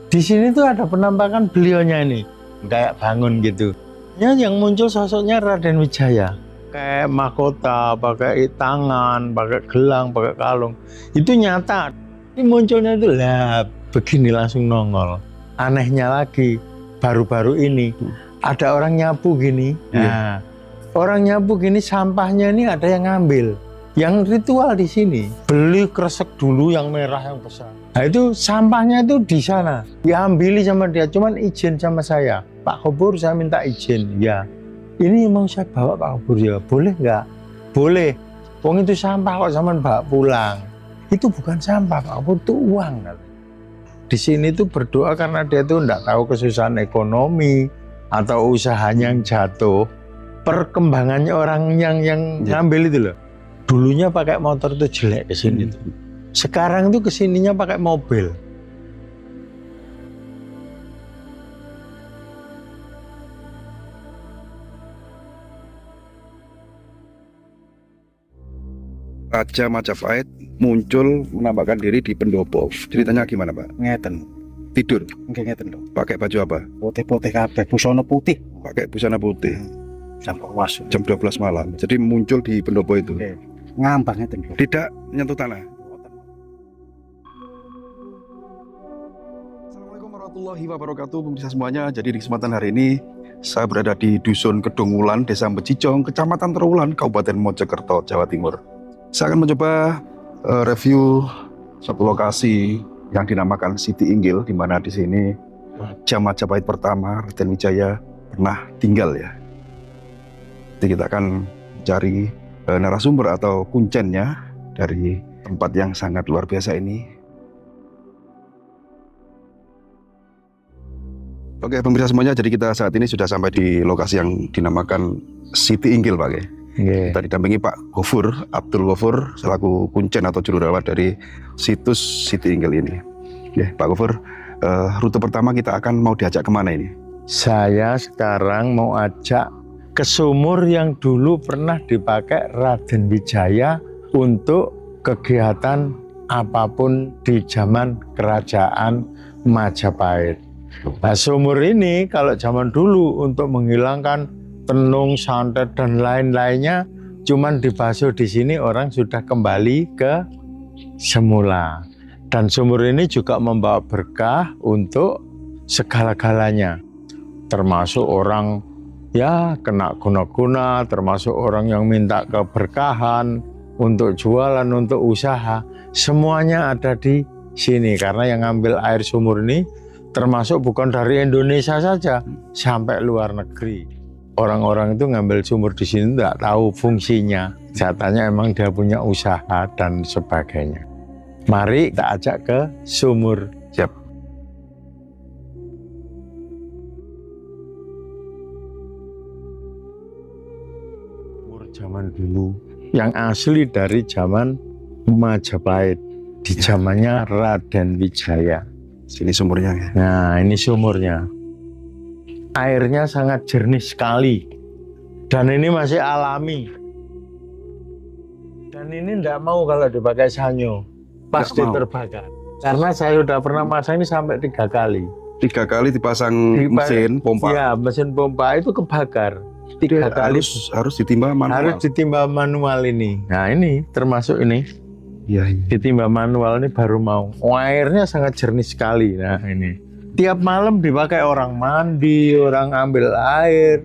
Di sini tuh ada penampakan beliaunya ini, kayak bangun gitu. Ya, yang muncul sosoknya Raden Wijaya, kayak mahkota, pakai tangan, pakai gelang, pakai kalung. Itu nyata. Ini munculnya itu lah begini langsung nongol. Anehnya lagi, baru-baru ini ada orang nyapu gini. Nah, orang nyapu gini sampahnya ini ada yang ngambil. Yang ritual di sini beli kresek dulu yang merah yang besar. Nah itu sampahnya itu di sana diambili sama dia, cuman izin sama saya, Pak Khobur saya minta izin. Ya, ini mau saya bawa Pak Khobur ya, boleh nggak? Boleh. Wong itu sampah kok zaman bawa pulang. Itu bukan sampah Pak Khobur, itu uang. Di sini tuh berdoa karena dia tuh nggak tahu kesusahan ekonomi atau usahanya yang jatuh. Perkembangannya orang yang ngambil itu loh. Dulunya pakai motor tuh jelek ke sini tuh. Sekarang tuh kesininya pakai mobil. Raja Majapahit muncul menampakkan diri di pendopo. Ceritanya gimana, Pak? Ngeten. Tidur. Nggih ngeten lho. Pakai baju apa? Putih-putih kabeh, busana putih. Pakai busana putih. Sampai was. Jam 12 malam. Jadi muncul di pendopo itu. Nggih. Ngambang ngeten lho. Tidak nyentuh tanah. Assalamualaikum warahmatullahi wabarakatuh, pemirsa semuanya. Jadi di kesempatan hari ini saya berada di Dusun Kedungwulan, Desa Becijong, Kecamatan Trawulan, Kabupaten Mojokerto, Jawa Timur. Saya akan mencoba review satu lokasi yang dinamakan Siti Inggil, di mana di sini Raja Majapahit pertama Raden Wijaya pernah tinggal ya. Jadi kita akan cari narasumber atau kuncennya dari tempat yang sangat luar biasa ini. Oke pemirsa semuanya, jadi kita saat ini sudah sampai di lokasi yang dinamakan Siti Inggil, Pak. Kita didampingi Pak Ghafur, Abdul Ghafur, selaku kuncen atau juru rawat dari situs Siti Inggil ini. Pak Ghafur, rute pertama kita akan mau diajak kemana ini? Saya sekarang mau ajak ke sumur yang dulu pernah dipakai Raden Wijaya untuk kegiatan apapun di zaman kerajaan Majapahit. Nah, sumur ini kalau zaman dulu untuk menghilangkan tenung, santet dan lain-lainnya, cuman dibasuh di sini orang sudah kembali ke semula. Dan sumur ini juga membawa berkah untuk segala-galanya, termasuk orang ya kena guna-guna, termasuk orang yang minta keberkahan untuk jualan, untuk usaha, semuanya ada di sini. Karena yang ngambil air sumur ini termasuk bukan dari Indonesia saja, sampai luar negeri. Orang-orang itu ngambil sumur di sini tidak tahu fungsinya. Katanya emang dia punya usaha dan sebagainya. Mari kita ajak ke sumur. Siap. Zaman dulu yang asli dari zaman Majapahit, di zamannya Raden Wijaya. Sini sumurnya ya. Nah ini sumurnya, airnya sangat jernih sekali dan ini masih alami. Dan ini tidak mau kalau dipakai sanyo, pasti terbakar. Karena saya sudah pernah pasang ini sampai 3 kali. 3 kali dipasang mesin pompa. Iya, mesin pompa itu kebakar. 3 kali harus ditimba manual. Harus ditimba manual ini. Nah ini termasuk ini. Iya. Ditimba manual ini baru mau. Airnya sangat jernih sekali. Nah ini. Tiap malam dipakai orang mandi, orang ambil air.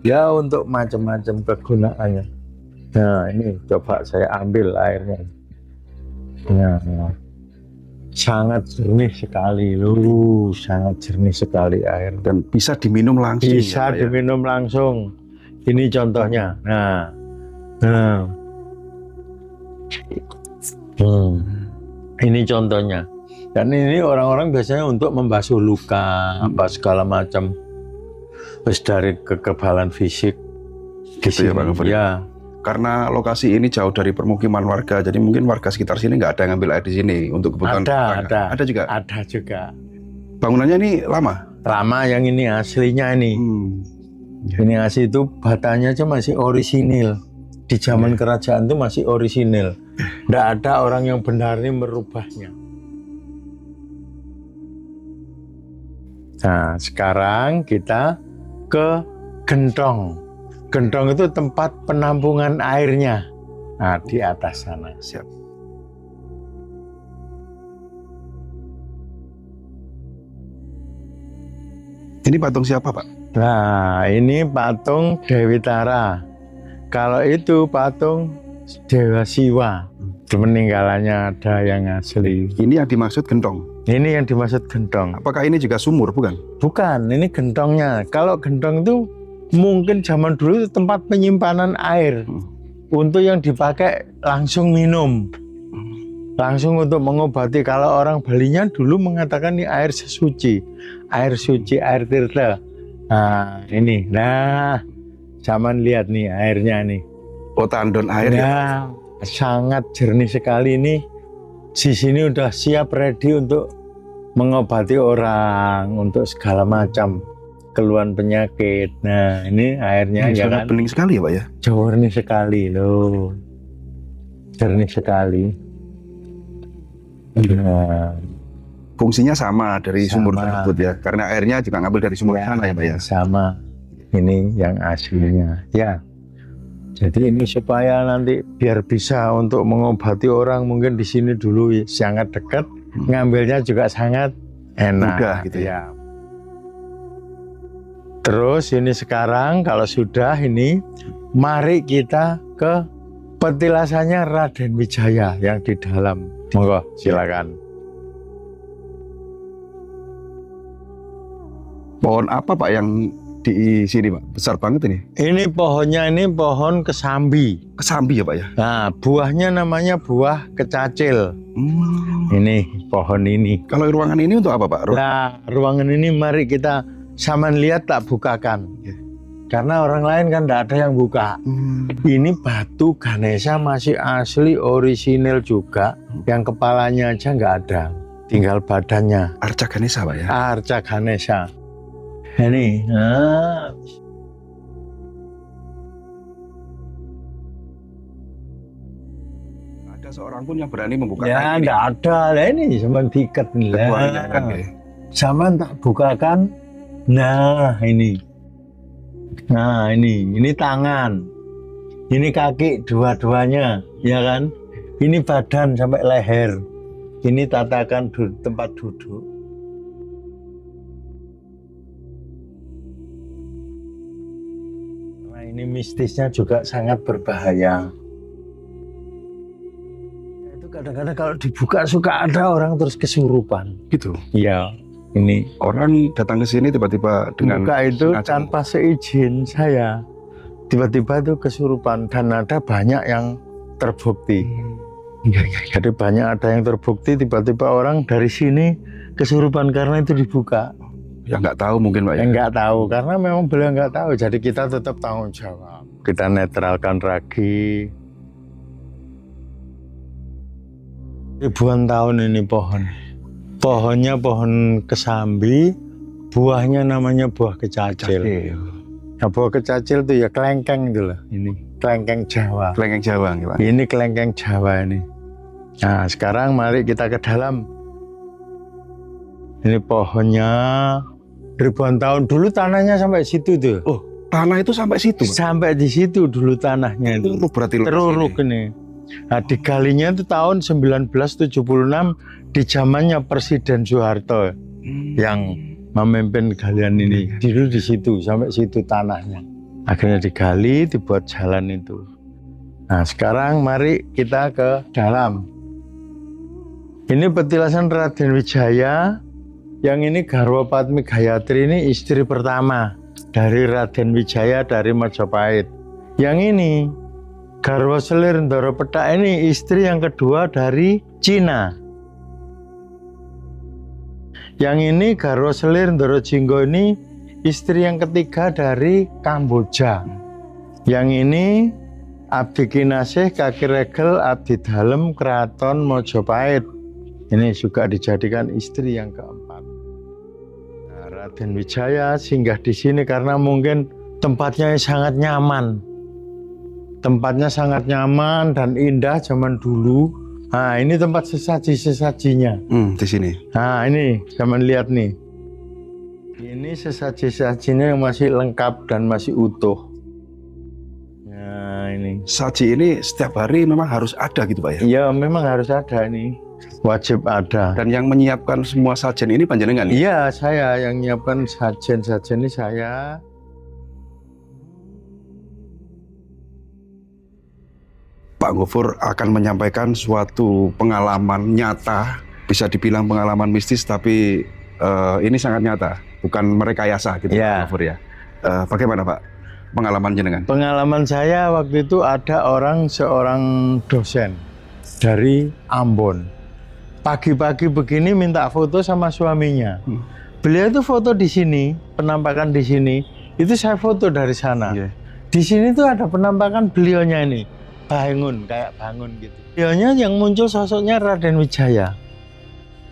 Ya untuk macam-macam kegunaannya. Nah ini coba saya ambil airnya. Nah, sangat jernih sekali loh, sangat jernih sekali air. Dan bisa diminum langsung. Bisa ya, diminum langsung. Ini contohnya. Nah, ini contohnya. Dan ini orang-orang biasanya untuk membasuh luka, apa segala macam. Terus dari kekebalan fisik. Gitu ya, Pak Ghafur. Ya. Karena lokasi ini jauh dari permukiman warga, jadi mungkin warga sekitar sini nggak ada yang ngambil air di sini untuk kebutuhan. Ada juga. Ada juga. Bangunannya ini lama. Lama, yang ini aslinya ini. Ini asli itu batanya aja masih orisinil. Di zaman kerajaan itu masih orisinil. Nggak ada orang yang benar ini merubahnya. Nah, sekarang kita ke Gentong. Gentong itu tempat penampungan airnya. Nah, di atas sana. Siap. Ini patung siapa, Pak? Nah, ini patung Dewi Tara. Kalau itu patung Dewa Siwa. Peninggalannya ada yang asli. Ini yang dimaksud gentong. Ini yang dimaksud gentong. Apakah ini juga sumur, bukan? Bukan, ini gentongnya. Kalau gentong itu mungkin zaman dulu itu tempat penyimpanan air. Untuk yang dipakai langsung minum. Langsung untuk mengobati. Kalau orang Balinya dulu mengatakan ini air sesuci. Air suci, air tirta. Nah, ini. Nah, zaman lihat nih airnya nih. Oh, tandon air ya? Ya, sangat jernih sekali ini. Di sini udah siap ready untuk mengobati orang, untuk segala macam keluhan penyakit. Nah, ini airnya ya sangat kan bening sekali ya, Pak ya? jernih sekali loh. Jernih sekali. Nah, Fungsinya sama dari sumur Sama. tersebut ya, karena airnya juga ngambil dari sumur sana ya, Pak ya? sama. Ini yang aslinya. Ya. Jadi ini supaya nanti biar bisa untuk mengobati orang, mungkin di sini dulu sangat dekat, ngambilnya juga sangat enak. Mudah gitu ya. Terus ini sekarang kalau sudah ini, mari kita ke petilasannya Raden Wijaya yang di dalam. Monggo, silakan. Pohon apa, Pak, yang di sini, Pak? Besar banget ini. Ini pohonnya ini pohon kesambi. Kesambi ya, Pak ya? Nah, buahnya namanya buah kecacil. Ini pohon ini. Kalau ruangan ini untuk apa, Pak? Nah, ruangan ini mari kita saman lihat tak bukakan. Karena orang lain kan tidak ada yang buka. Ini batu Ganesha masih asli orisinil juga. Yang kepalanya aja nggak ada. Tinggal badannya. Arca Ganesha, Pak ya? Arca Ganesha. Ini. Nah. Ada seorang pun yang berani membuka Ya, kain ini. nggak ada. Lah ini cuma diikat nih. Ketuanya kan, ya. Saman tak bukakan. Nah, ini. Nah, ini tangan. Ini kaki dua-duanya, ya kan? Ini badan sampai leher. Ini tatakan tempat duduk. Nah, ini mistisnya juga sangat berbahaya. Itu kadang-kadang kalau dibuka suka ada orang terus kesurupan. Gitu. Iya, ini. Orang datang ke sini tiba-tiba dengan Buka itu sengaja tanpa seizin saya. Tiba-tiba itu kesurupan dan ada banyak yang terbukti. Jadi banyak ada yang terbukti tiba-tiba orang dari sini kesurupan karena itu dibuka. ya nggak tahu mungkin, Pak ya. Yang nggak tahu karena memang beliau nggak tahu. Jadi kita tetap tanggung jawab. Kita netralkan ragi. Ribuan tahun ini pohon. Pohonnya pohon kesambi, buahnya namanya buah kecacil. Nah, buah kecacil itu ya kelengkeng itu loh. Ini kelengkeng Jawa. Kelengkeng Jawa, nih, Pak. Ini kelengkeng Jawa ini. Nah, sekarang mari kita ke dalam. Ini pohonnya ribuan tahun dulu tanahnya sampai situ tuh. Oh, tanah itu sampai situ, Pak? Sampai di situ dulu tanahnya itu. Teruruk berarti. Teruruk ini. Nah, digalinya itu tahun 1976 di zamannya Presiden Soeharto yang memimpin galian ini. Dulu di situ sampai situ tanahnya. Akhirnya digali, dibuat jalan itu. Nah, sekarang mari kita ke dalam. Ini petilasan Raden Wijaya. Yang ini Garwa Padmi Gayatri ini istri pertama dari Raden Wijaya dari Majapahit. Yang ini Garwa Selir Ndoro Petak ini istri yang kedua dari Cina. Yang ini Garwa Selir Ndoro Jinggo ini istri yang ketiga dari Kamboja. Yang ini Abdi Kinasih Kaki Regel Abdi Dalem Keraton Mojopahit. Ini juga dijadikan istri yang keempat. Nah, Raden Wijaya singgah di sini karena mungkin tempatnya sangat nyaman. Tempatnya sangat nyaman dan indah zaman dulu. Nah, ini tempat sesaji-sesajinya. Di sini. Nah, ini zaman lihat nih. Ini sesaji-sajinya yang masih lengkap dan masih utuh. Nah ini. Saji ini setiap hari memang harus ada gitu Pak ya? Iya memang harus ada nih. Wajib ada. Dan yang menyiapkan semua sajen ini panjenengan? Iya saya yang nyiapkan sajen-sajen ini saya. Pak Gofur akan menyampaikan suatu pengalaman nyata, bisa dibilang pengalaman mistis, tapi ini sangat nyata, bukan merekayasa gitu Ya. Pak Gofur ya. Bagaimana Pak pengalaman jenengan? Pengalaman saya waktu itu ada seorang dosen dari Ambon. Pagi-pagi begini minta foto sama suaminya. Beliau itu foto di sini, penampakan di sini. Itu saya foto dari sana. Yeah. Di sini tuh ada penampakan beliaunya ini. Kayak bangun gitu. Beliaunya yang muncul sosoknya Raden Wijaya.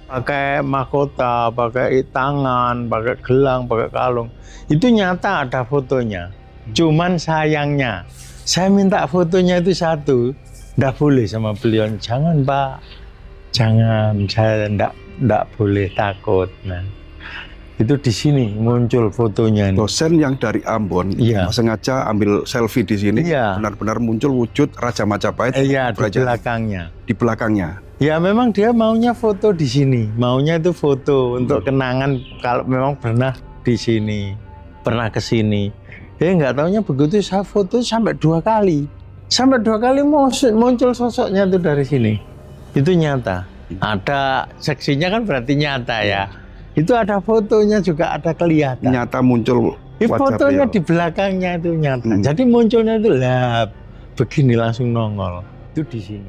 Pakai mahkota, pakai tangan, pakai gelang, pakai kalung. Itu nyata ada fotonya. Cuman sayangnya, saya minta fotonya itu satu. Nggak boleh sama beliau. Jangan Pak, jangan. Saya nggak boleh, takut. Nah, itu di sini muncul fotonya. Ini. Dosen yang dari Ambon Iya. sengaja ambil selfie di sini, Iya. benar-benar muncul wujud Raja Majapahit Iya, di berada belakangnya. di belakangnya. Ya memang dia maunya foto di sini, maunya itu foto untuk kenangan kalau memang pernah di sini, pernah ke sini. Nggak taunya begitu saya foto sampai 2 kali, muncul sosoknya itu dari sini. Itu nyata. Ada seksinya kan berarti nyata ya. Itu ada fotonya juga ada kelihatan. Nyata muncul wajah Fotonya beliau. di belakangnya itu nyata. Hmm. Jadi munculnya itu lah begini langsung nongol. Itu di sini.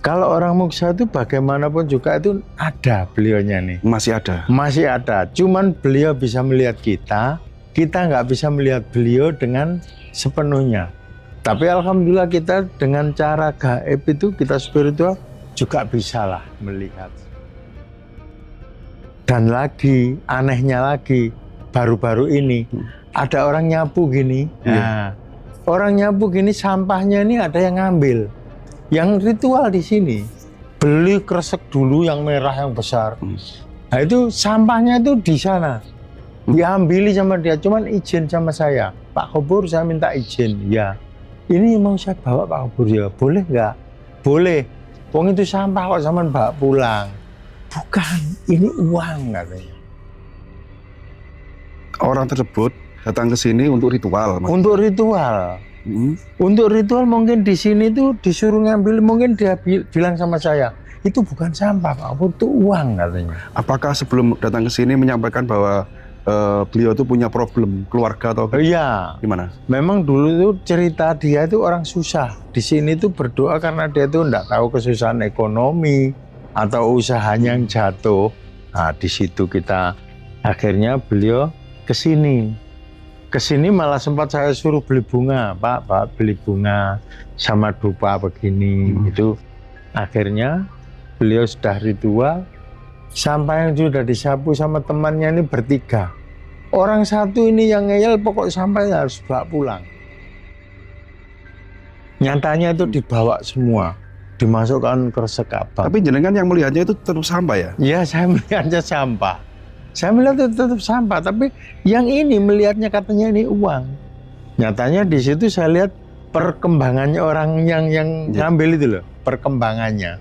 Kalau orang muksa itu bagaimanapun juga itu ada beliaunya nih. Masih ada. Masih ada. Cuman beliau bisa melihat kita nggak bisa melihat beliau dengan sepenuhnya. Tapi alhamdulillah kita dengan cara gaib itu kita spiritual juga bisa lah melihat. Dan lagi, anehnya lagi, baru-baru ini ada orang nyapu gini. Nah, orang nyapu gini sampahnya ini ada yang ngambil. Yang ritual di sini beli kresek dulu yang merah yang besar. Nah itu sampahnya itu di sana diambili sama dia. Cuman izin sama saya, Pak Gofur saya minta izin. Ya, ini mau saya bawa Pak Gofur ya. Boleh nggak? Boleh. Wong itu sampah kok zaman bawa pulang. Bukan, ini uang katanya. Orang tersebut datang ke sini untuk ritual. Mas. Untuk ritual. Untuk ritual mungkin di sini tuh disuruh ngambil, mungkin dia bilang sama saya, itu bukan sampah Pak Gofur, itu uang katanya. Apakah sebelum datang ke sini menyampaikan bahwa beliau itu punya problem keluarga atau Iya. gimana? Memang dulu itu cerita dia itu orang susah. Di sini tuh berdoa karena dia tuh enggak tahu kesusahan ekonomi atau usahanya yang jatuh. Nah, di situ kita akhirnya beliau ke sini. Ke sini malah sempat saya suruh beli bunga, Pak beli bunga sama dupa begini. Itu akhirnya beliau sudah ritual. Sampah yang sudah disapu sama temannya ini bertiga. Orang satu ini yang ngeyel pokok sampahnya harus bawa pulang. Nyatanya itu dibawa semua, dimasukkan ke kresek abang. Tapi jenengan yang melihatnya itu tetap sampah ya? Ya saya melihatnya sampah. Saya melihat itu tetap sampah, tapi yang ini melihatnya katanya ini uang. Nyatanya di situ saya lihat perkembangannya orang yang ngambil itu loh, perkembangannya.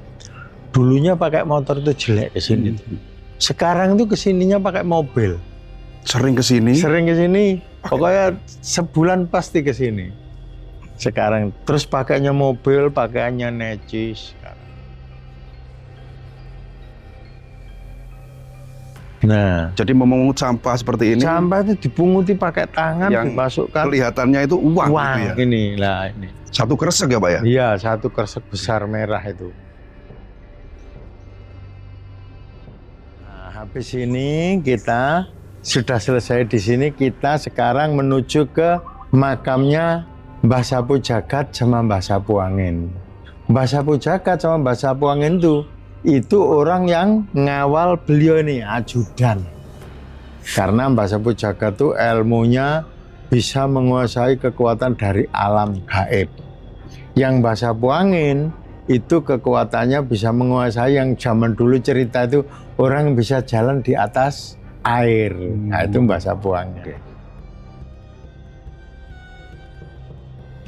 Dulunya pakai motor itu jelek ke sini. Sekarang itu kesininya pakai mobil. Sering ke sini? Sering ke sini. Pokoknya sebulan pasti ke sini. Sekarang terus pakainya mobil, pakaiannya necis. Nah, Jadi memungut sampah seperti ini, sampah itu dipunguti pakai tangan, yang dimasukkan kelihatannya itu uang, uang gitu ya? ini lah ini. Satu kresek ya Pak ya? Iya, satu kresek besar merah itu. Nah, habis ini kita sudah selesai di sini, kita sekarang menuju ke makamnya Mbah Sapu Jagat sama Mbah Sapu Angin. Mbah Sapu Jagat sama Mbah Sapu Angin itu orang yang ngawal beliau ini, ajudan. Karena Mbah Sapu Jagat itu ilmunya bisa menguasai kekuatan dari alam gaib. Yang Mbah Sapu Angin itu kekuatannya bisa menguasai yang zaman dulu cerita itu orang bisa jalan di atas air. Nah, itu Mbah Sapuangin.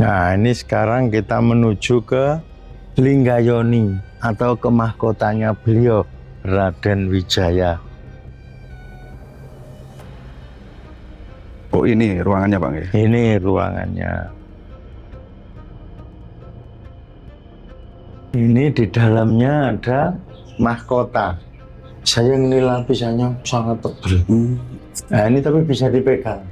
Nah, ini sekarang kita menuju ke Linggayoni atau ke mahkotanya beliau, Raden Wijaya. Oh, ini ruangannya Pak. Ini ruangannya. Ini di dalamnya ada mahkota. Sayang ini lapisannya sangat tebal. Nah, ini tapi bisa dipegang.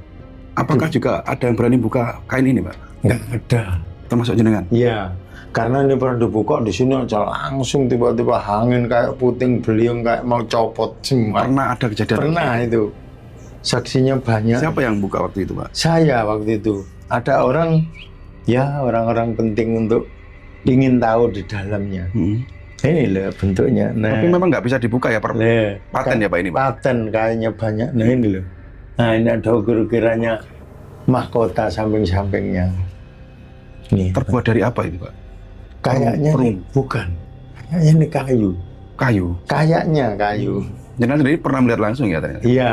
Apakah juga ada yang berani buka kain ini Pak? Nggak ada. Termasuk jenengan? Iya, karena ini pernah dibuka di sini aja langsung tiba-tiba angin kayak puting beliung kayak mau copot semua. Pernah ada kejadian? Pernah itu. Saksinya banyak. Siapa yang buka waktu itu Pak? Saya waktu itu. Ada orang, ya orang-orang penting untuk ingin tahu di dalamnya. Ini loh bentuknya. Nah, Tapi memang nggak bisa dibuka ya, paten ya Pak ini Pak? Paten kayaknya banyak. Nah ini loh. Nah ini ada ukir-ukirannya mahkota samping-sampingnya. Nih. Terbuat dari apa ini Pak? Kayaknya bukan. Kayaknya ini kayu. Kayu? Kayaknya kayu. Jenengan sendiri pernah melihat langsung ya ternyata? Iya.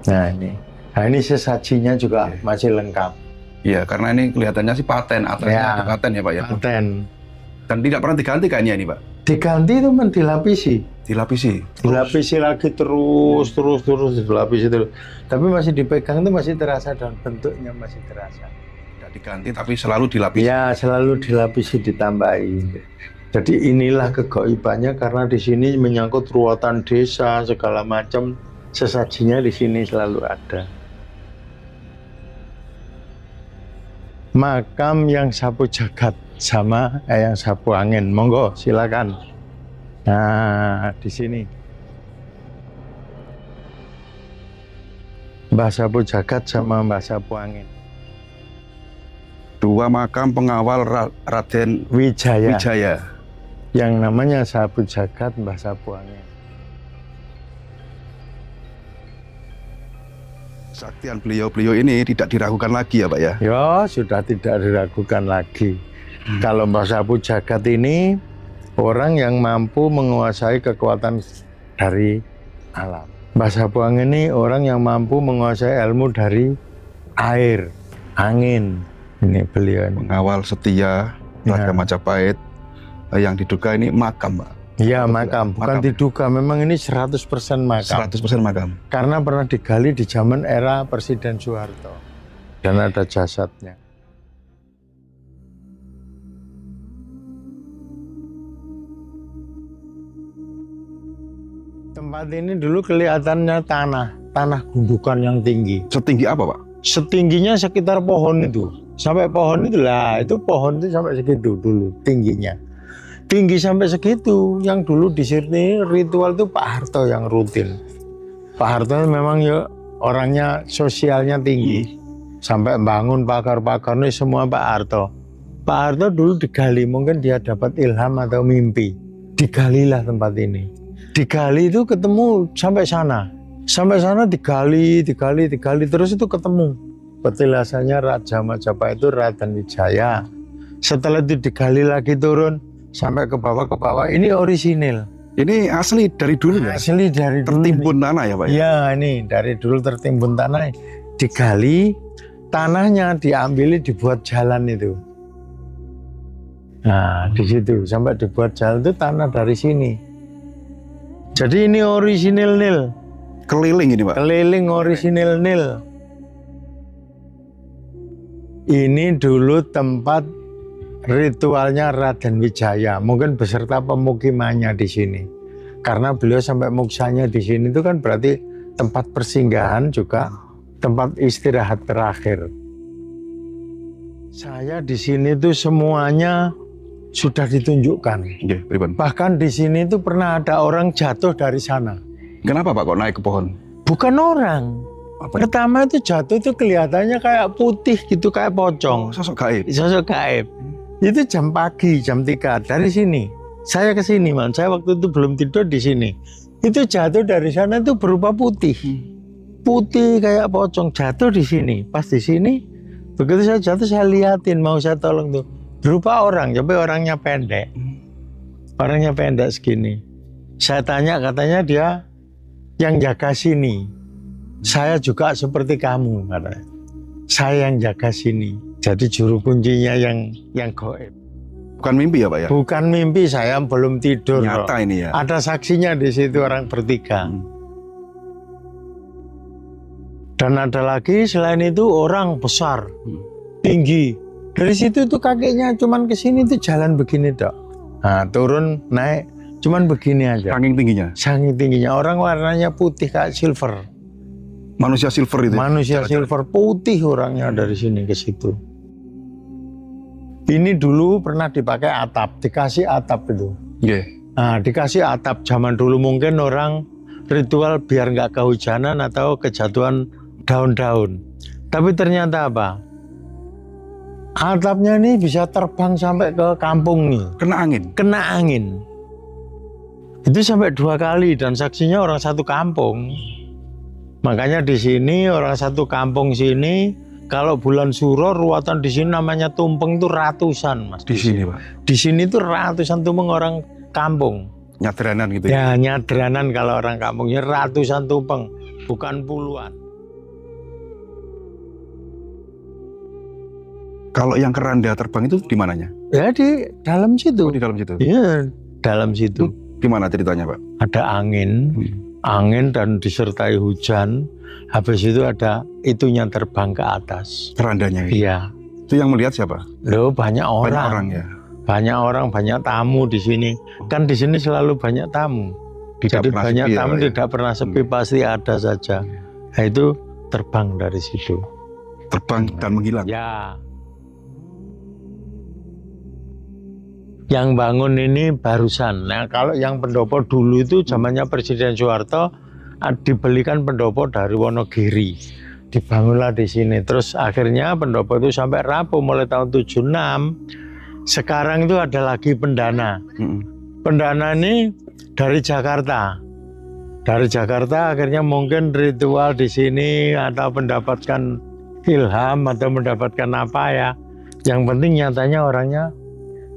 Nah ini. Nah ini sesajinya juga masih lengkap. Iya, karena ini kelihatannya sih paten, atasnya ada paten ya Pak ya? Paten. Dan tidak pernah diganti kayaknya ini Pak? Diganti itu dilapisi. Dilapisi? Dilapisi lagi terus dilapisi terus. Tapi masih dipegang itu masih terasa dan bentuknya masih terasa. Tidak diganti tapi selalu dilapisi? Ya, selalu dilapisi ditambahi. Jadi inilah kegoibannya karena di sini menyangkut ruatan desa segala macam, sesajinya di sini selalu ada. Makam yang sapu jagat sama yang sapu angin, monggo silakan. Nah di sini Mbah Sapu Jagat sama Mbah Sapu Angin. Dua makam pengawal Raden Wijaya. Yang namanya Sapu Jagat, Mbah Sapu Angin. Kesaktian beliau-beliau ini tidak diragukan lagi ya Pak ya? Ya, sudah tidak diragukan lagi. Kalau Mbah Sapu Jagat ini orang yang mampu menguasai kekuatan dari alam. Mbah Sapu Angin ini orang yang mampu menguasai ilmu dari air, angin. Ini beliau ini. Pengawal setia Raja Majapahit yang diduga ini makam Pak? Iya makam, bukan diduga, memang ini 100% makam. 100% makam. Karena pernah digali di zaman era Presiden Soeharto. Dan ada jasadnya. Tempat ini dulu kelihatannya tanah gundukan yang tinggi. Setinggi apa Pak? Setingginya sekitar pohon itu. Sampai pohon itu lah, itu pohon itu sampai segitu dulu tingginya. Tinggi sampai segitu, yang dulu di sini ritual itu Pak Harto yang rutin. Pak Harto memang ya orangnya sosialnya tinggi. Sampai bangun pakar-pakar ini semua Pak Harto. Pak Harto dulu digali, mungkin dia dapat ilham atau mimpi. Digalilah tempat ini. Digali itu ketemu sampai sana. Sampai sana digali, terus itu ketemu. Petilasannya Raja Majapahit itu Raden Wijaya. Setelah itu digali lagi turun, sampai ke bawah, ini orisinil. Ini asli dari dulu ya? Asli dari dulu. Tertimbun tanah ya Pak? Ya ini dari dulu tertimbun tanah. Digali, tanahnya diambil dibuat jalan itu. Nah di situ sampai dibuat jalan itu tanah dari sini. Jadi ini orisinil nil. Keliling ini Pak? Keliling orisinil nil. Ini dulu tempat ritualnya Raden Wijaya, mungkin beserta pemukimannya di sini. Karena beliau sampai muksanya di sini itu kan berarti tempat persinggahan juga, tempat istirahat terakhir. Saya di sini tuh semuanya sudah ditunjukkan. Bahkan di sini tuh pernah ada orang jatuh dari sana. Kenapa Pak kok naik ke pohon? Bukan orang. Apa? Pertama itu jatuh itu kelihatannya kayak putih gitu, kayak pocong. Sosok gaib? Sosok gaib. Itu jam pagi, jam 3 dari sini. Saya ke sini, Man. Saya waktu itu belum tidur di sini. Itu jatuh dari sana itu berupa putih. Putih kayak pocong jatuh di sini. Pas di sini, begitu saya jatuh saya liatin, mau saya tolong tuh. Berupa orang, tapi orangnya pendek. Orangnya pendek segini. Saya tanya, katanya dia yang jaga sini. Saya juga seperti kamu, katanya. Saya yang jaga sini. Jadi juru kuncinya yang gaib. Bukan mimpi ya Pak ya? Bukan mimpi, saya belum tidur. Nyata ini ya. Ada saksinya di situ orang bertiga. Dan ada lagi selain itu orang besar, tinggi. Dari situ tuh kakinya cuman ke sini tuh jalan begini dok. Nah, turun naik cuman begini aja. Saking tingginya. Saking tingginya, orang warnanya putih kayak silver. Manusia silver itu. Manusia Jalan-jalan. silver putih orangnya dari sini ke situ. Ini dulu pernah dipakai atap, dikasih atap itu. Iya. Nah, dikasih atap zaman dulu mungkin orang ritual biar nggak kehujanan atau kejatuhan daun-daun. Tapi ternyata apa? Atapnya ini bisa terbang sampai ke kampung nih. Kena angin. Kena angin. Itu sampai 2 kali dan saksinya orang satu kampung. Makanya di sini orang satu kampung sini kalau bulan Suro ruatan di sini namanya tumpeng itu ratusan mas. Di sini Pak. Di sini tuh ratusan tumpeng orang kampung. Nyadranan gitu ya. Ya nyadranan kalau orang kampungnya ratusan tumpeng, bukan puluhan. Kalau yang keranda terbang itu di mananya? Ya di dalam situ. Oh, di dalam situ. Iya dalam situ. Gimana ceritanya Pak? Ada angin dan disertai hujan. Habis itu ada itunya terbang ke atas. Kerandanya. Iya. Itu yang melihat siapa? Loh banyak orang. Banyak orang ya. Banyak orang, banyak tamu di sini. Kan di sini selalu banyak tamu. Tidak Jadi pernah banyak sepi ya, tamu Pak, ya? tidak pernah sepi, pasti ada saja. Nah, itu terbang dari situ. Terbang dan menghilang. Ya. Yang bangun ini barusan. Nah, kalau yang pendopo dulu itu zamannya Presiden Soeharto dibelikan pendopo dari Wonogiri. Dibangunlah di sini. Terus akhirnya pendopo itu sampai rapuh mulai tahun 76. Sekarang itu ada lagi pendana. Pendana ini dari Jakarta. Dari Jakarta akhirnya mungkin ritual di sini atau mendapatkan ilham atau mendapatkan apa ya. Yang penting nyatanya orangnya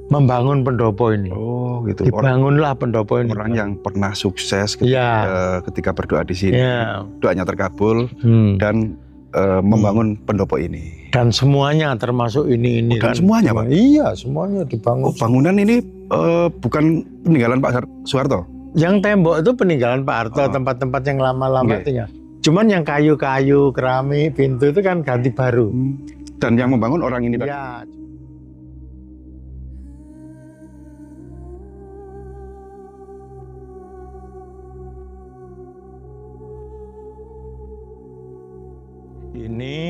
membangun pendopo ini. Oh gitu. Dibangunlah pendopo ini. Orang yang pernah sukses Ya. ketika berdoa di sini. Ya. Doanya terkabul dan membangun pendopo ini. Dan semuanya termasuk ini Oh, dan kan. semuanya, Pak? Iya, semuanya dibangun. Oh, bangunan ini bukan peninggalan Pak Soeharto? Yang tembok itu peninggalan Pak Harto, Oh. tempat-tempat yang lama-lama Oke. itu ya. Cuman yang kayu-kayu, keramik, pintu itu kan ganti baru. Dan yang membangun orang ini Pak? Ya.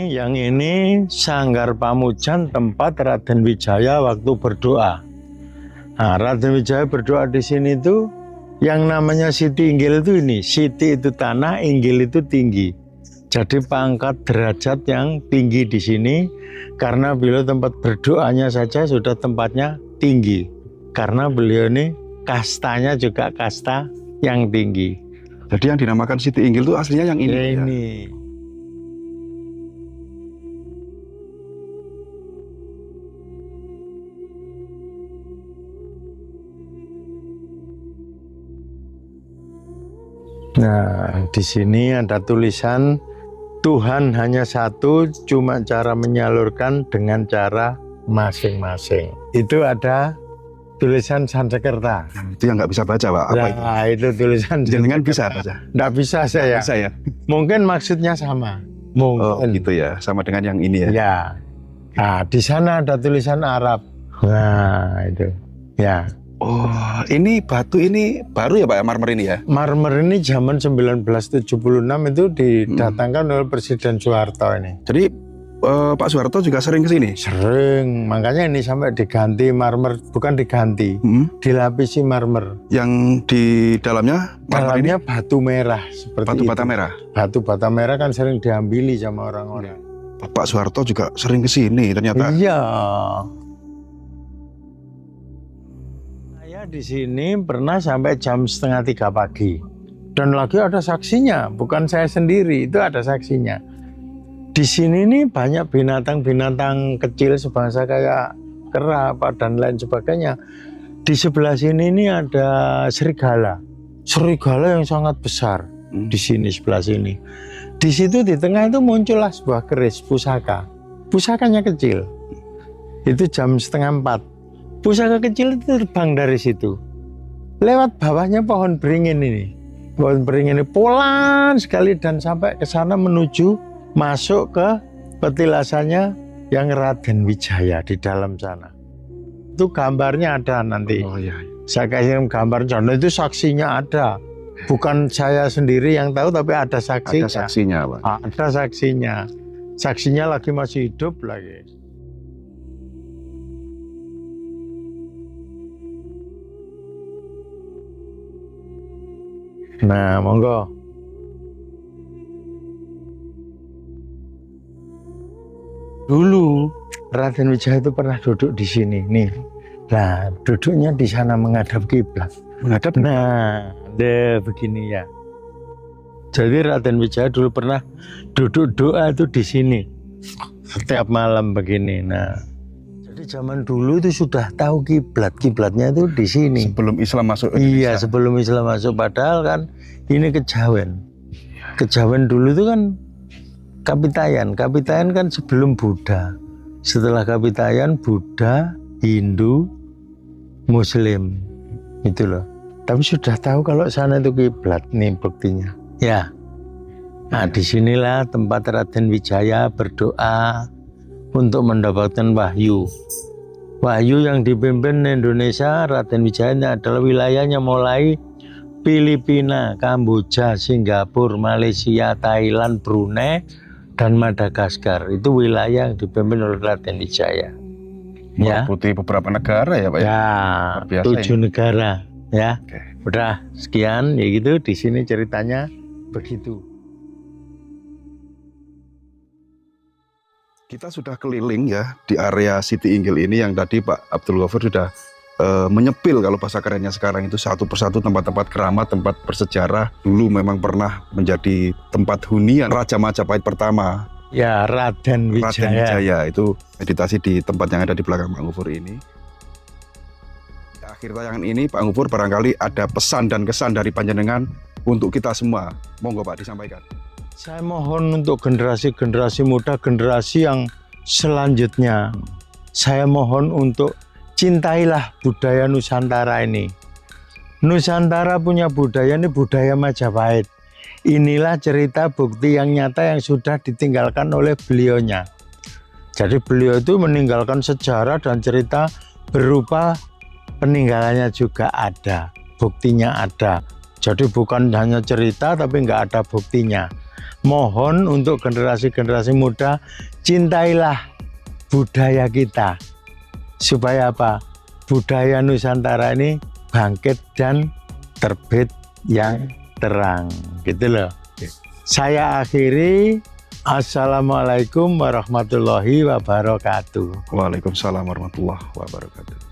Yang ini Sanggar Pamujan, tempat Raden Wijaya waktu berdoa. Nah, Raden Wijaya berdoa di sini tuh yang namanya Siti Inggil itu ini. Siti itu tanah, Inggil itu tinggi. Jadi pangkat derajat yang tinggi di sini karena beliau tempat berdoanya saja sudah tempatnya tinggi. Karena beliau ini kastanya juga kasta yang tinggi. Jadi yang dinamakan Siti Inggil itu aslinya yang ini. Ya, Ya? ini. Nah, di sini ada tulisan Tuhan hanya satu, cuma cara menyalurkan dengan cara masing-masing. Itu ada tulisan Sanskerta. Itu yang nggak bisa baca Pak. Apa itu? Nah, itu tulisan Jenengan bisa baca? Nggak bisa saya. Bisa ya? Mungkin maksudnya sama. Oh Mungkin. gitu ya, sama dengan yang ini ya? Ya. Nah, di sana ada tulisan Arab. Nah, itu. Ya. Oh, ini batu ini baru ya Pak, marmer ini ya? Marmer ini zaman 1976 itu didatangkan oleh Presiden Soeharto ini. Jadi Pak Soeharto juga sering ke sini? Sering, makanya ini sampai diganti marmer, bukan diganti, dilapisi marmer. Yang di dalamnya marmer ini Dalamnya batu merah seperti batu bata itu. merah? Batu bata merah kan sering diambili sama orang-orang. Pak Soeharto juga sering ke sini ternyata. Iya. Saya di sini pernah sampai jam 2:30 pagi. Dan lagi ada saksinya, bukan saya sendiri, itu ada saksinya. Di sini nih banyak binatang-binatang kecil sebangsa kayak kera apa dan lain sebagainya. Di sebelah sini nih ada serigala. Serigala yang sangat besar. di sini sebelah sini. Di situ di tengah itu muncullah sebuah keris pusaka. Pusakanya kecil. Itu jam 3:30. Pusaka kecil itu terbang dari situ. Lewat bawahnya pohon beringin ini. Pohon beringin ini pelan sekali dan sampai ke sana menuju masuk ke petilasannya yang Raden Wijaya di dalam sana. Itu gambarnya ada nanti. Oh iya. Saya kasih gambar contoh itu saksinya ada. Bukan saya sendiri yang tahu tapi ada saksinya. Ada saksinya, Pak. Ada saksinya. Saksinya lagi masih hidup lagi. Nah, monggo. Dulu Raden Wijaya itu pernah duduk di sini nih. Nah, duduknya di sana menghadap kiblat. Menghadap. Nah, deh begini ya. Jadi Raden Wijaya dulu pernah duduk doa itu di sini setiap malam begini. Nah, jadi zaman dulu itu sudah tahu kiblat. Kiblatnya itu di sini. Sebelum Islam masuk Iya, Indonesia. sebelum Islam masuk. Padahal kan ini Kejawen. Kejawen dulu itu kan Kapitayan. Kapitayan kan sebelum Buddha. Setelah Kapitayan, Buddha, Hindu, Muslim. Itu loh. Tapi sudah tahu kalau sana itu kiblat nih buktinya. Ya. Nah, disinilah tempat Raden Wijaya berdoa untuk mendapatkan wahyu. Wahyu yang dipimpin Indonesia, Raden Wijaya adalah wilayahnya mulai Filipina, Kamboja, Singapura, Malaysia, Thailand, Brunei, dan Madagaskar. Itu wilayah yang dipimpin oleh Raden Wijaya. Ya. Meliputi beberapa negara ya, Pak. Ya, Biasa 7 negara. Ya. Oke. Udah sekian ya gitu. Di sini ceritanya begitu. Kita sudah keliling ya di area Siti Inggil ini yang tadi Pak Abdul Ghafur sudah menyepil kalau bahasa kerennya sekarang itu satu persatu tempat-tempat keramat, tempat bersejarah. Dulu memang pernah menjadi tempat hunian Raja Majapahit pertama. Ya, Raden Wijaya. Raden Wijaya itu meditasi di tempat yang ada di belakang Pak Ghafur ini. Di akhir tayangan ini Pak Ghafur barangkali ada pesan dan kesan dari panjenengan untuk kita semua. Monggo Pak disampaikan. Saya mohon untuk generasi-generasi muda, generasi yang selanjutnya. Saya mohon untuk cintailah budaya Nusantara ini. Nusantara punya budaya, ini budaya Majapahit. Inilah cerita bukti yang nyata yang sudah ditinggalkan oleh beliaunya. Jadi beliau itu meninggalkan sejarah dan cerita berupa peninggalannya juga ada. Buktinya ada. Jadi bukan hanya cerita tapi nggak ada buktinya. Mohon untuk generasi-generasi muda, cintailah budaya kita. Supaya apa? Budaya Nusantara ini bangkit dan terbit yang terang. Gitu loh. Saya akhiri. Assalamualaikum warahmatullahi wabarakatuh. Waalaikumsalam warahmatullahi wabarakatuh.